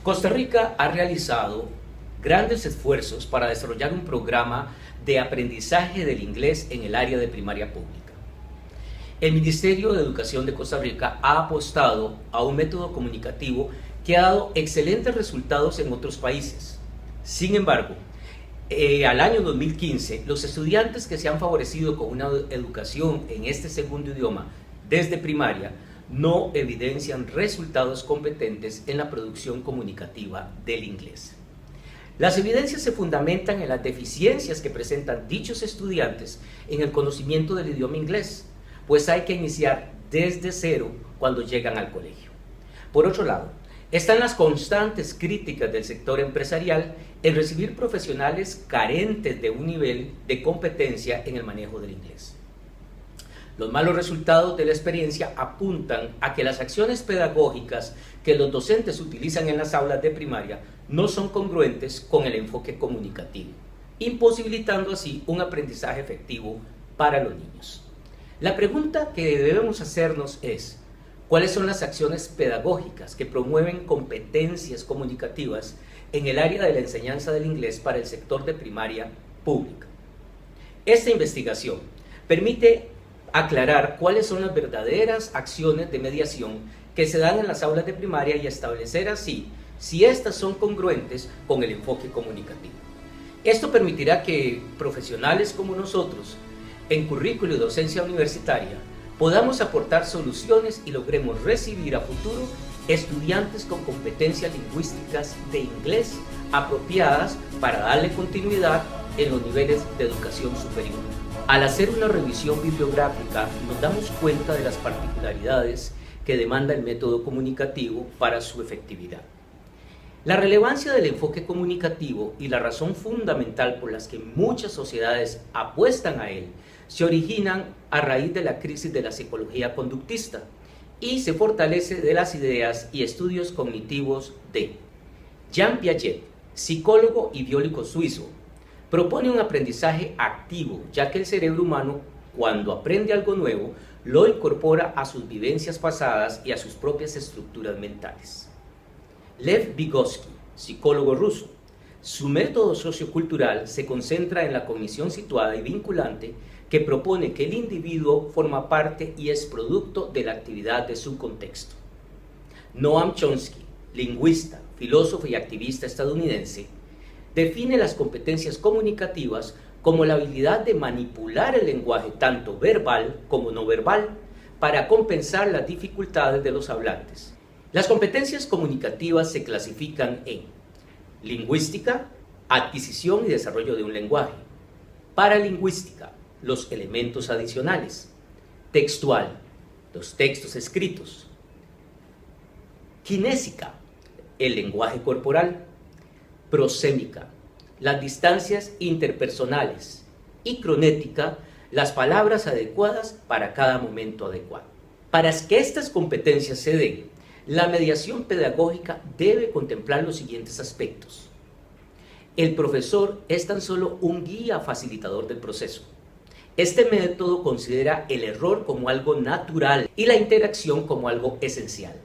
Costa Rica ha realizado grandes esfuerzos para desarrollar un programa de aprendizaje del inglés en el área de primaria pública. El Ministerio de Educación de Costa Rica ha apostado a un método comunicativo que ha dado excelentes resultados en otros países. Sin embargo, al año 2015, los estudiantes que se han favorecido con una educación en este segundo idioma desde primaria no evidencian resultados competentes en la producción comunicativa del inglés. Las evidencias se fundamentan en las deficiencias que presentan dichos estudiantes en el conocimiento del idioma inglés, pues hay que iniciar desde cero cuando llegan al colegio. Por otro lado, están las constantes críticas del sector empresarial en recibir profesionales carentes de un nivel de competencia en el manejo del inglés. Los malos resultados de la experiencia apuntan a que las acciones pedagógicas que los docentes utilizan en las aulas de primaria no son congruentes con el enfoque comunicativo, imposibilitando así un aprendizaje efectivo para los niños. La pregunta que debemos hacernos es: ¿cuáles son las acciones pedagógicas que promueven competencias comunicativas en el área de la enseñanza del inglés para el sector de primaria pública? Esta investigación permite aclarar cuáles son las verdaderas acciones de mediación que se dan en las aulas de primaria y establecer así si éstas son congruentes con el enfoque comunicativo. Esto permitirá que profesionales como nosotros, en currículo y docencia universitaria, podamos aportar soluciones y logremos recibir a futuro estudiantes con competencias lingüísticas de inglés apropiadas para darle continuidad en los niveles de educación superior. Al hacer una revisión bibliográfica, nos damos cuenta de las particularidades que demanda el método comunicativo para su efectividad. La relevancia del enfoque comunicativo y la razón fundamental por las que muchas sociedades apuestan a él se originan a raíz de la crisis de la psicología conductista y se fortalece de las ideas y estudios cognitivos de Jean Piaget, psicólogo y biólogo suizo. Propone un aprendizaje activo, ya que el cerebro humano, cuando aprende algo nuevo, lo incorpora a sus vivencias pasadas y a sus propias estructuras mentales. Lev Vygotsky, psicólogo ruso. Su método sociocultural se concentra en la cognición situada y vinculante que propone que el individuo forma parte y es producto de la actividad de su contexto. Noam Chomsky, lingüista, filósofo y activista estadounidense, define las competencias comunicativas como la habilidad de manipular el lenguaje tanto verbal como no verbal para compensar las dificultades de los hablantes. Las competencias comunicativas se clasifican en lingüística, adquisición y desarrollo de un lenguaje; paralingüística, los elementos adicionales; textual, los textos escritos; kinésica, el lenguaje corporal; prosémica, las distancias interpersonales; y cronética, las palabras adecuadas para cada momento adecuado. Para que estas competencias se den, la mediación pedagógica debe contemplar los siguientes aspectos. El profesor es tan solo un guía facilitador del proceso. Este método considera el error como algo natural y la interacción como algo esencial.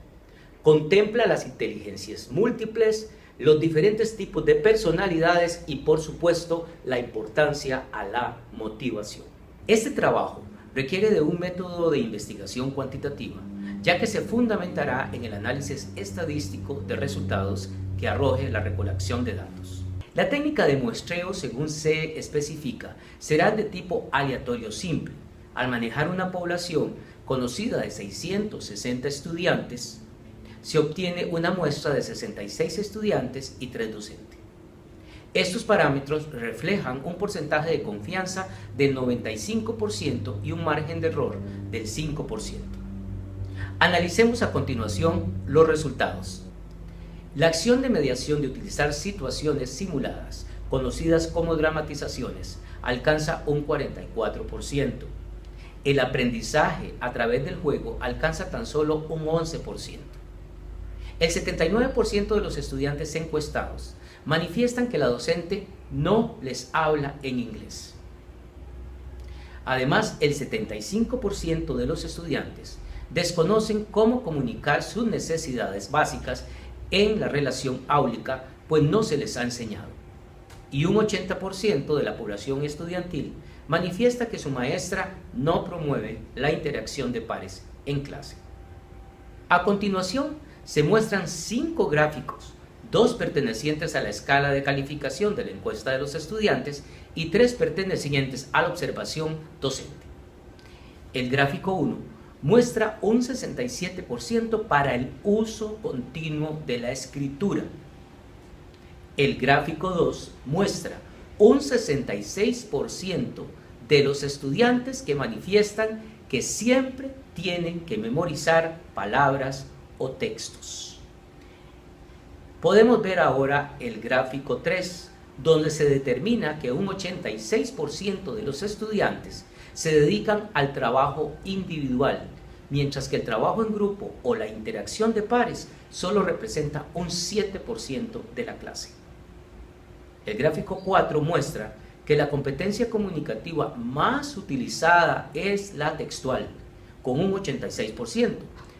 Contempla las inteligencias múltiples, los diferentes tipos de personalidades y, por supuesto, la importancia a la motivación. Este trabajo requiere de un método de investigación cuantitativa, ya que se fundamentará en el análisis estadístico de resultados que arroje la recolección de datos. La técnica de muestreo, según se especifica, será de tipo aleatorio simple. Al manejar una población conocida de 660 estudiantes, se obtiene una muestra de 66 estudiantes y 3 docentes. Estos parámetros reflejan un porcentaje de confianza del 95% y un margen de error del 5%. Analicemos a continuación los resultados. La acción de mediación de utilizar situaciones simuladas, conocidas como dramatizaciones, alcanza un 44%. El aprendizaje a través del juego alcanza tan solo un 11%. El 79% de los estudiantes encuestados manifiestan que la docente no les habla en inglés. Además, el 75% de los estudiantes desconocen cómo comunicar sus necesidades básicas en la relación áulica, pues no se les ha enseñado. Y un 80% de la población estudiantil manifiesta que su maestra no promueve la interacción de pares en clase. A continuación, se muestran 5 gráficos, 2 pertenecientes a la escala de calificación de la encuesta de los estudiantes y 3 pertenecientes a la observación docente. El gráfico 1 muestra un 67% para el uso continuo de la escritura. El gráfico 2 muestra un 66% de los estudiantes que manifiestan que siempre tienen que memorizar palabras o textos. Podemos ver ahora el gráfico 3, donde se determina que un 86% de los estudiantes se dedican al trabajo individual, mientras que el trabajo en grupo o la interacción de pares solo representa un 7% de la clase. El gráfico 4 muestra que la competencia comunicativa más utilizada es la textual, con un 86%,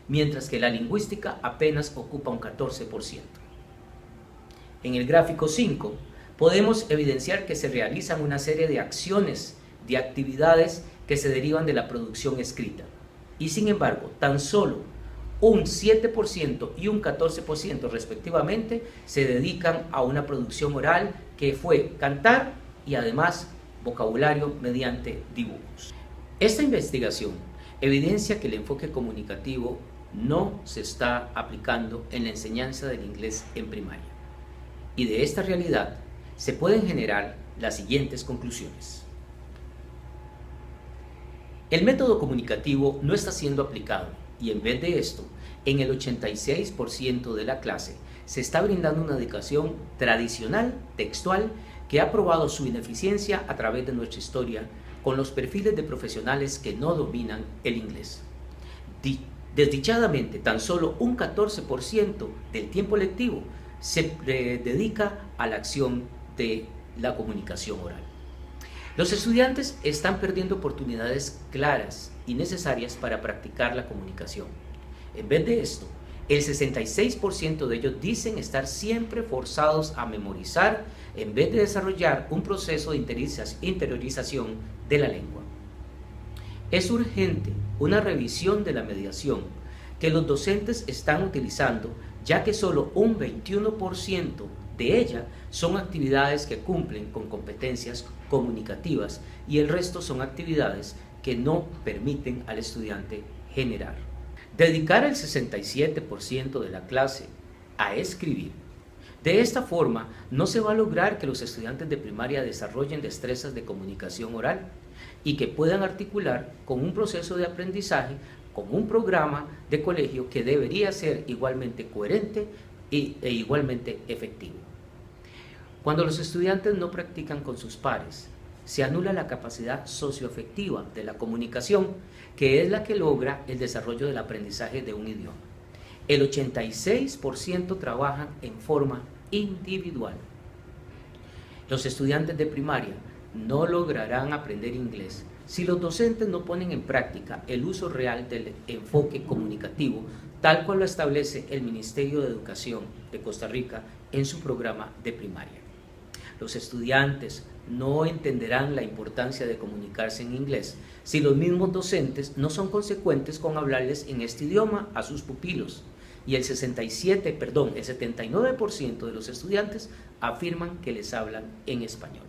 mientras que la lingüística apenas ocupa un 14%. En el gráfico 5 podemos evidenciar que se realizan una serie de acciones, de actividades que se derivan de la producción escrita, y sin embargo tan solo un 7% y un 14% respectivamente se dedican a una producción oral, que fue cantar y además vocabulario mediante dibujos. Esta investigación evidencia que el enfoque comunicativo no se está aplicando en la enseñanza del inglés en primaria, y de esta realidad se pueden generar las siguientes conclusiones. El método comunicativo no está siendo aplicado, y en vez de esto, en el 86% de la clase se está brindando una educación tradicional, textual, que ha probado su ineficiencia a través de nuestra historia con los perfiles de profesionales que no dominan el inglés. Desdichadamente, tan solo un 14% del tiempo lectivo se dedica a la acción de la comunicación oral. Los estudiantes están perdiendo oportunidades claras y necesarias para practicar la comunicación. En vez de esto, el 66% de ellos dicen estar siempre forzados a memorizar en vez de desarrollar un proceso de interiorización de la lengua. Es urgente una revisión de la mediación que los docentes están utilizando, ya que solo un 21% de ella son actividades que cumplen con competencias comunicativas y el resto son actividades que no permiten al estudiante generar. Dedicar el 67% de la clase a escribir. De esta forma, no se va a lograr que los estudiantes de primaria desarrollen destrezas de comunicación oral y que puedan articular con un proceso de aprendizaje, con un programa de colegio que debería ser igualmente coherente e igualmente efectivo. Cuando los estudiantes no practican con sus pares, se anula la capacidad socioafectiva de la comunicación, que es la que logra el desarrollo del aprendizaje de un idioma. El 86% trabajan en forma individual. Los estudiantes de primaria no lograrán aprender inglés si los docentes no ponen en práctica el uso real del enfoque comunicativo, tal cual lo establece el Ministerio de Educación de Costa Rica en su programa de primaria. Los estudiantes no entenderán la importancia de comunicarse en inglés si los mismos docentes no son consecuentes con hablarles en este idioma a sus pupilos, y el 79% de los estudiantes afirman que les hablan en español.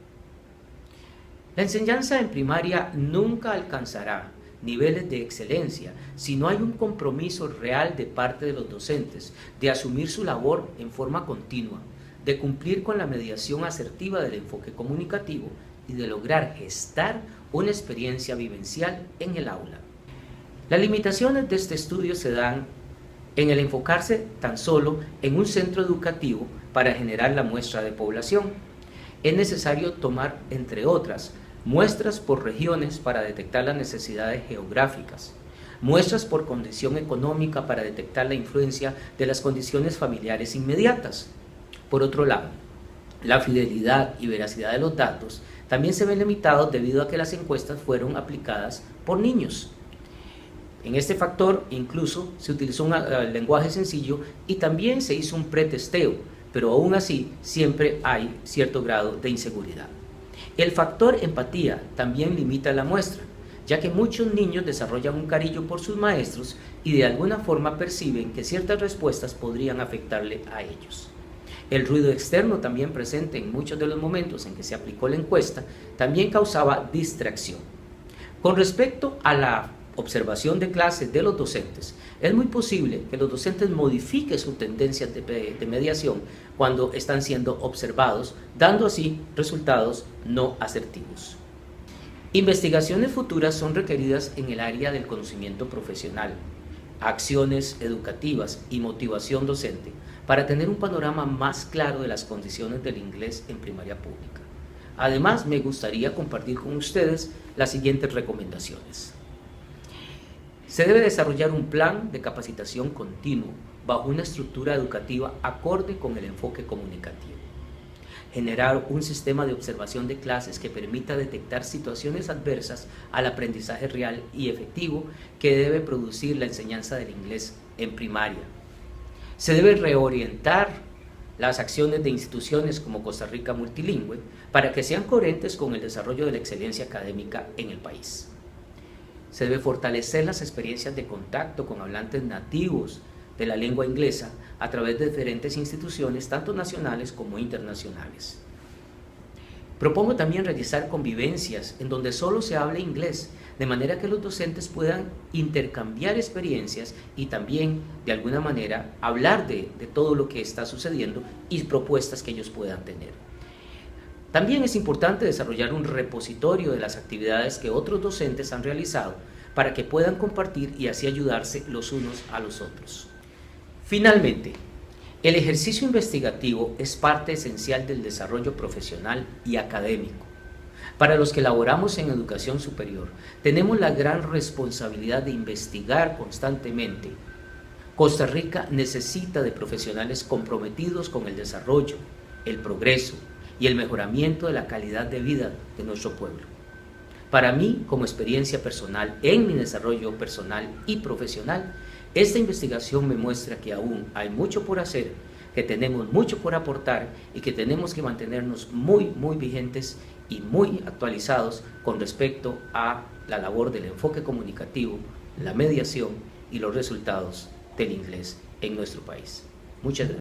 La enseñanza en primaria nunca alcanzará niveles de excelencia si no hay un compromiso real de parte de los docentes de asumir su labor en forma continua, de cumplir con la mediación asertiva del enfoque comunicativo y de lograr gestar una experiencia vivencial en el aula. Las limitaciones de este estudio se dan en el enfocarse tan solo en un centro educativo para generar la muestra de población. Es necesario tomar, entre otras, muestras por regiones para detectar las necesidades geográficas, muestras por condición económica para detectar la influencia de las condiciones familiares inmediatas. Por otro lado, la fidelidad y veracidad de los datos también se ven limitados debido a que las encuestas fueron aplicadas por niños. En este factor incluso se utilizó un lenguaje sencillo y también se hizo un pretesteo, pero aún así siempre hay cierto grado de inseguridad. El factor empatía también limita la muestra, ya que muchos niños desarrollan un cariño por sus maestros y de alguna forma perciben que ciertas respuestas podrían afectarle a ellos. El ruido externo también presente en muchos de los momentos en que se aplicó la encuesta también causaba distracción. Con respecto a la observación de clases de los docentes, es muy posible que los docentes modifiquen sus tendencias de mediación cuando están siendo observados, dando así resultados no asertivos. Investigaciones futuras son requeridas en el área del conocimiento profesional, acciones educativas y motivación docente para tener un panorama más claro de las condiciones del inglés en primaria pública. Además, me gustaría compartir con ustedes las siguientes recomendaciones. Se debe desarrollar un plan de capacitación continuo bajo una estructura educativa acorde con el enfoque comunicativo. Generar un sistema de observación de clases que permita detectar situaciones adversas al aprendizaje real y efectivo que debe producir la enseñanza del inglés en primaria. Se debe reorientar las acciones de instituciones como Costa Rica Multilingüe para que sean coherentes con el desarrollo de la excelencia académica en el país. Se debe fortalecer las experiencias de contacto con hablantes nativos de la lengua inglesa a través de diferentes instituciones, tanto nacionales como internacionales. Propongo también realizar convivencias en donde solo se hable inglés, de manera que los docentes puedan intercambiar experiencias y también, de alguna manera, hablar de todo lo que está sucediendo y propuestas que ellos puedan tener. También es importante desarrollar un repositorio de las actividades que otros docentes han realizado para que puedan compartir y así ayudarse los unos a los otros. Finalmente, el ejercicio investigativo es parte esencial del desarrollo profesional y académico. Para los que laboramos en educación superior, tenemos la gran responsabilidad de investigar constantemente. Costa Rica necesita de profesionales comprometidos con el desarrollo, el progreso y el mejoramiento de la calidad de vida de nuestro pueblo. Para mí, como experiencia personal en mi desarrollo personal y profesional, esta investigación me muestra que aún hay mucho por hacer, que tenemos mucho por aportar y que tenemos que mantenernos muy vigentes y muy actualizados con respecto a la labor del enfoque comunicativo, la mediación y los resultados del inglés en nuestro país. Muchas gracias.